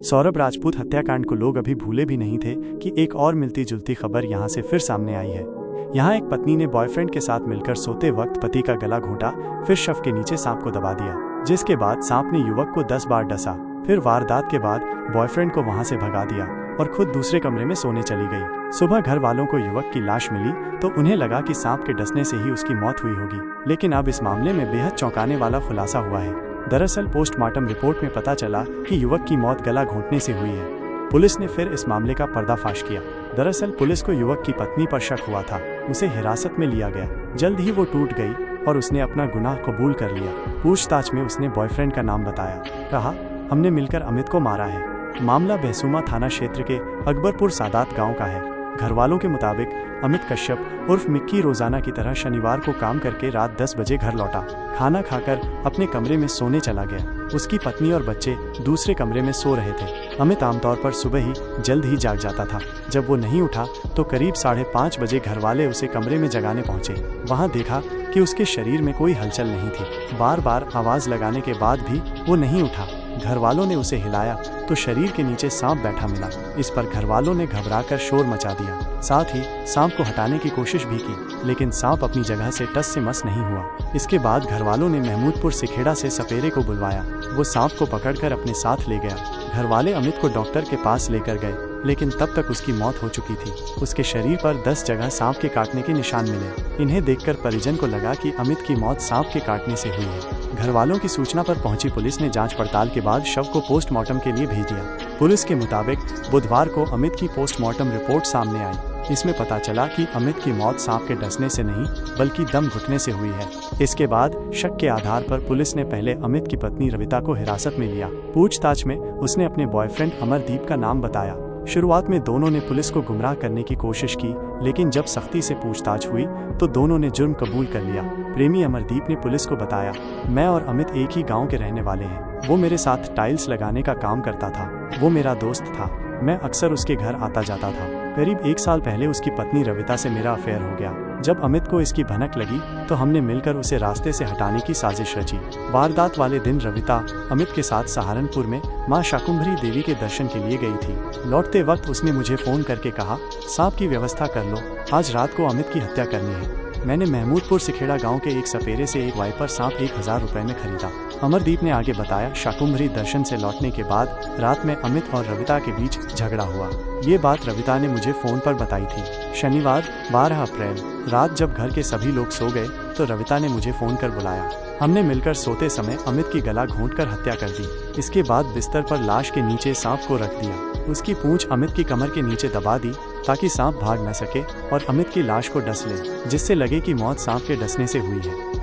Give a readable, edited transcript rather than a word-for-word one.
सौरभ राजपूत हत्याकांड को लोग अभी भूले भी नहीं थे कि एक और मिलती जुलती खबर यहां से फिर सामने आई है। यहां एक पत्नी ने बॉयफ्रेंड के साथ मिलकर सोते वक्त पति का गला घोंटा, फिर शव के नीचे सांप को दबा दिया, जिसके बाद सांप ने युवक को 10 बार डसा। फिर वारदात के बाद बॉयफ्रेंड को वहां से भगा दिया और खुद दूसरे कमरे में सोने चली गई। सुबह घर वालों को युवक की लाश मिली तो उन्हें लगा कि सांप के डसने से ही उसकी मौत हुई होगी, लेकिन अब इस मामले में बेहद चौंकाने वाला खुलासा हुआ है। दरअसल पोस्टमार्टम रिपोर्ट में पता चला कि युवक की मौत गला घोंटने से हुई है। पुलिस ने फिर इस मामले का पर्दाफाश किया। दरअसल पुलिस को युवक की पत्नी पर शक हुआ था, उसे हिरासत में लिया गया। जल्द ही वो टूट गई और उसने अपना गुनाह कबूल कर लिया। पूछताछ में उसने बॉयफ्रेंड का नाम बताया, कहा हमने मिलकर अमित को मारा है। मामला बेसुमा थाना क्षेत्र के अकबरपुर सादात गाँव का है। घर वालों के मुताबिक अमित कश्यप उर्फ मिक्की रोजाना की तरह शनिवार को काम करके रात 10 बजे घर लौटा। खाना खाकर अपने कमरे में सोने चला गया। उसकी पत्नी और बच्चे दूसरे कमरे में सो रहे थे। अमित आमतौर पर सुबह ही जल्द ही जाग जाता था। जब वो नहीं उठा तो करीब 5:30 बजे घर वाले उसे कमरे में जगाने पहुंचे। वहां देखा कि उसके शरीर में कोई हलचल नहीं थी। बार बार आवाज लगाने के बाद भी वो नहीं उठा। घर वालों ने उसे हिलाया तो शरीर के नीचे सांप बैठा मिला। इस पर घर वालों ने घबराकर शोर मचा दिया। साथ ही सांप को हटाने की कोशिश भी की, लेकिन सांप अपनी जगह से टस से मस नहीं हुआ। इसके बाद घर वालों ने महमूदपुर सिखेड़ा से सपेरे को बुलवाया। वो सांप को पकड़कर अपने साथ ले गया। घर वाले अमित को डॉक्टर के पास लेकर गए, लेकिन तब तक उसकी मौत हो चुकी थी। उसके शरीर पर 10 जगह सांप के काटने के निशान मिले। इन्हें देखकर परिजन को लगा कि अमित की मौत सांप के काटने से हुई है। घर वालों की सूचना पर पहुंची पुलिस ने जांच पड़ताल के बाद शव को पोस्टमार्टम के लिए भेज दिया। पुलिस के मुताबिक बुधवार को अमित की पोस्टमार्टम रिपोर्ट सामने आई। इसमें पता चला कि अमित की मौत सांप के डसने से नहीं बल्कि दम घुटने से हुई है। इसके बाद शक के आधार पर पुलिस ने पहले अमित की पत्नी रविता को हिरासत में लिया। पूछताछ में उसने अपने बॉयफ्रेंड अमरदीप का नाम बताया। शुरुआत में दोनों ने पुलिस को गुमराह करने की कोशिश की, लेकिन जब सख्ती से पूछताछ हुई तो दोनों ने जुर्म कबूल कर लिया। प्रेमी अमरदीप ने पुलिस को बताया, मैं और अमित एक ही गांव के रहने वाले हैं। वो मेरे साथ टाइल्स लगाने का काम करता था। वो मेरा दोस्त था। मैं अक्सर उसके घर आता जाता था। करीब 1 साल पहले उसकी पत्नी रविता से मेरा अफेयर हो गया। जब अमित को इसकी भनक लगी तो हमने मिलकर उसे रास्ते से हटाने की साजिश रची। वारदात वाले दिन रविता अमित के साथ सहारनपुर में मां शाकुंभरी देवी के दर्शन के लिए गई थी। लौटते वक्त उसने मुझे फोन करके कहा, सांप की व्यवस्था कर लो, आज रात को अमित की हत्या करनी है। मैंने महमूदपुर सिखेड़ा गांव के एक सपेरे से एक वाइपर सांप 1000 रुपए में खरीदा। अमरदीप ने आगे बताया, शाकुंभरी दर्शन से लौटने के बाद रात में अमित और रविता के बीच झगड़ा हुआ। ये बात रविता ने मुझे फोन पर बताई थी। शनिवार 12 अप्रैल रात जब घर के सभी लोग सो गए तो रविता ने मुझे फोन कर बुलाया। हमने मिलकर सोते समय अमित की गला घोंटकर हत्या कर दी। इसके बाद बिस्तर पर लाश के नीचे सांप को रख दिया। उसकी पूंछ अमित की कमर के नीचे दबा दी ताकि सांप भाग न सके और अमित की लाश को डस ले, जिससे लगे कि मौत सांप के डसने से हुई है।